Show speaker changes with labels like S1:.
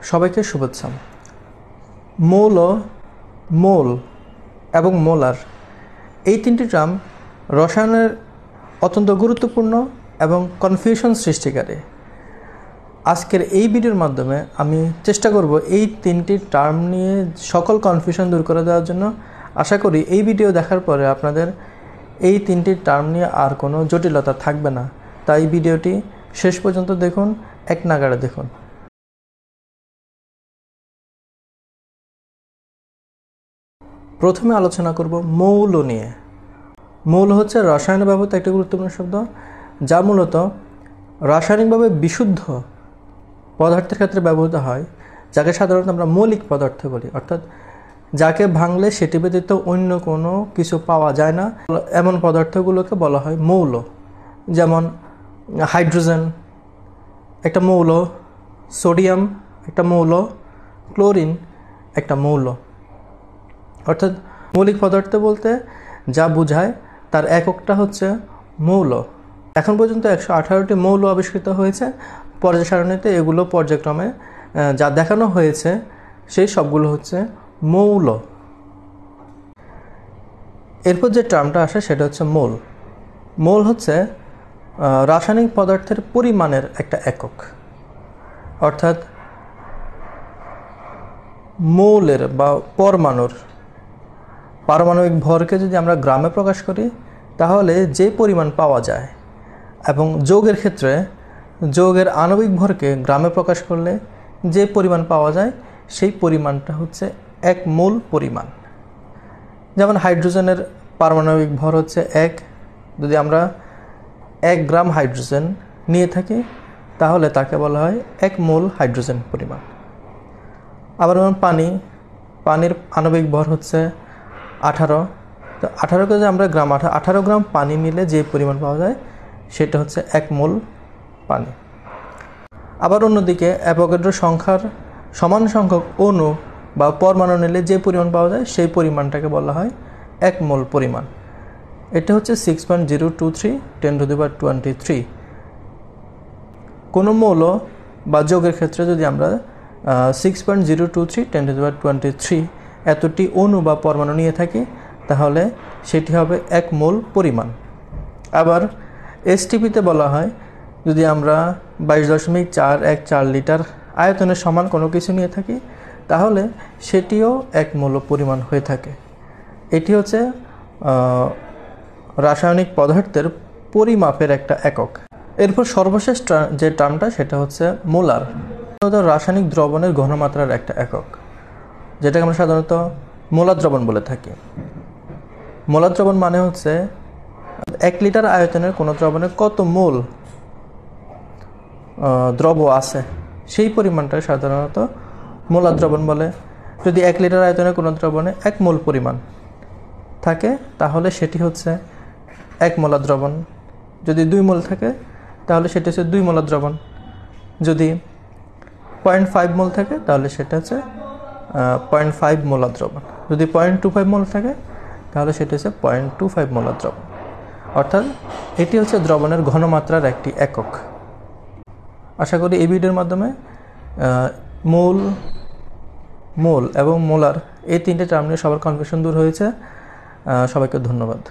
S1: সবাইকে শুভেচ্ছা। মৌল, মোল এবং মোলার এই তিনটি টার্ম রসায়নের অত্যন্ত গুরুত্বপূর্ণ এবং কনফিউশন সৃষ্টিকারী। আজকের এই ভিডিওর মাধ্যমে আমি চেষ্টা করব এই তিনটি টার্ম নিয়ে সকল কনফিউশন দূর করে দেওয়ার জন্য। আশা করি এই ভিডিও দেখার পরে আপনাদের এই তিনটি টার্ম নিয়ে আর কোনো জটিলতা থাকবে না। তাই ভিডিওটি শেষ পর্যন্ত দেখুন, এক নাগাড়ে দেখুন। প্রথমে আলোচনা করব মৌল নিয়ে। মৌল হচ্ছে রসায়নে ব্যবহৃত একটি গুরুত্বপূর্ণ শব্দ, যা মূলত রাসায়নিকভাবে বিশুদ্ধ পদার্থের ক্ষেত্রে ব্যবহৃত হয়, যাকে সাধারণত আমরা মৌলিক পদার্থ বলি, অর্থাৎ যাকে ভাঙলে সেটি ব্যতীত অন্য কোনো কিছু পাওয়া যায় না, এমন পদার্থগুলোকে বলা হয় মৌল। যেমন হাইড্রোজেন একটা মৌল, সোডিয়াম একটা মৌল, ক্লোরিন একটা মৌল। অর্থাৎ মৌলিক পদার্থ বলতে যা বোঝায় তার এককটা হচ্ছে মৌল। এখন পর্যন্ত 118টি মৌল আবিষ্কৃত হয়েছে। পর্যায় সারণীতে এগুলো পর্যায়ক্রমে যা দেখানো হয়েছে সেই সবগুলো হচ্ছে মৌল। এরপর যে টার্মটা আসে সেটা হচ্ছে মোল। মোল হচ্ছে রাসায়নিক পদার্থের পরিমাণের একটা একক। অর্থাৎ মৌলের বা পরমাণুর পারমাণবিক ভরকে যদি আমরা গ্রামে প্রকাশ করি তাহলে যে পরিমাণ পাওয়া যায়, এবং যৌগের ক্ষেত্রে যৌগের আণবিক ভরকে গ্রামে প্রকাশ করলে যে পরিমাণ পাওয়া যায় সেই পরিমাণটা হচ্ছে এক মোল পরিমাণ। যেমন হাইড্রোজেনের পারমাণবিক ভর হচ্ছে 1। যদি আমরা 1 গ্রাম হাইড্রোজেন নিয়ে থাকি তাহলে তাকে বলা হয় 1 মোল হাইড্রোজেন পরিমাণ। আবার যেমন পানির আণবিক ভর হচ্ছে 18। তো 18কে যদি আমরা গ্রাম 18 গ্রাম পানি মিলে যে পরিমাণ পাওয়া যায় সেটা হচ্ছে 1 মোল পানি। আবার অন্যদিকে অ্যাভোগাড্রো সংখ্যার সমান সংখ্যক অণু বা পরমাণু নিলে যে পরিমাণ পাওয়া যায় সেই পরিমাণটাকে বলা হয় 1 মোল পরিমাণ। এটা হচ্ছে 6.023 10⁻23। কোনো মৌল বা যৌগের ক্ষেত্রে যদি আমরা 6.023 10⁻23 এতটি অণু বা পরমাণু নিয়ে থাকি তাহলে সেটি হবে 1 মোল পরিমাণ। আবার এসটিপিতে বলা হয় যদি আমরা 22.414 লিটার আয়তনের সমান কোনো কিছু নিয়ে থাকি তাহলে সেটিও 1 মোল পরিমাণ হয়ে থাকে। এটি হচ্ছে রাসায়নিক পদার্থের পরিমাপের একটা একক। এরপর সর্বশেষ যে টার্মটা সেটা হচ্ছে মোলার। রাসায়নিক দ্রবণের ঘনমাত্রার একটা একক, যেটাকে আমরা সাধারণত মোলার দ্রবণ বলে থাকি। মোলার দ্রবণ মানে হচ্ছে 1 লিটার আয়তনের কোনো দ্রবণে কত মোল দ্রব আছে সেই পরিমাণটা সাধারণত মোলার দ্রবণ বলে। যদি 1 লিটার আয়তনের কোনো দ্রবণে 1 মোল পরিমাণ থাকে তাহলে সেটি হচ্ছে 1 মোলার দ্রবণ। যদি 2 মোল থাকে তাহলে সেটি হচ্ছে 2 মোলার দ্রবণ। যদি 0.5 মোল থাকে তাহলে সেটা হচ্ছে 0.5 মোলার দ্রবণ। যদি 0.25 মোল থাকে তাহলে সেটা হচ্ছে 0.25 মোলার দ্রবণ। অর্থাৎ এটি হচ্ছে দ্রবণের ঘনমাত্রার একটি একক। আশা করি এই ভিডিওর মাধ্যমে মোল এবং মোলার এই তিনটে টার্ম নিয়ে সবার কনফিউশন দূর হয়েছে। সবাইকে ধন্যবাদ।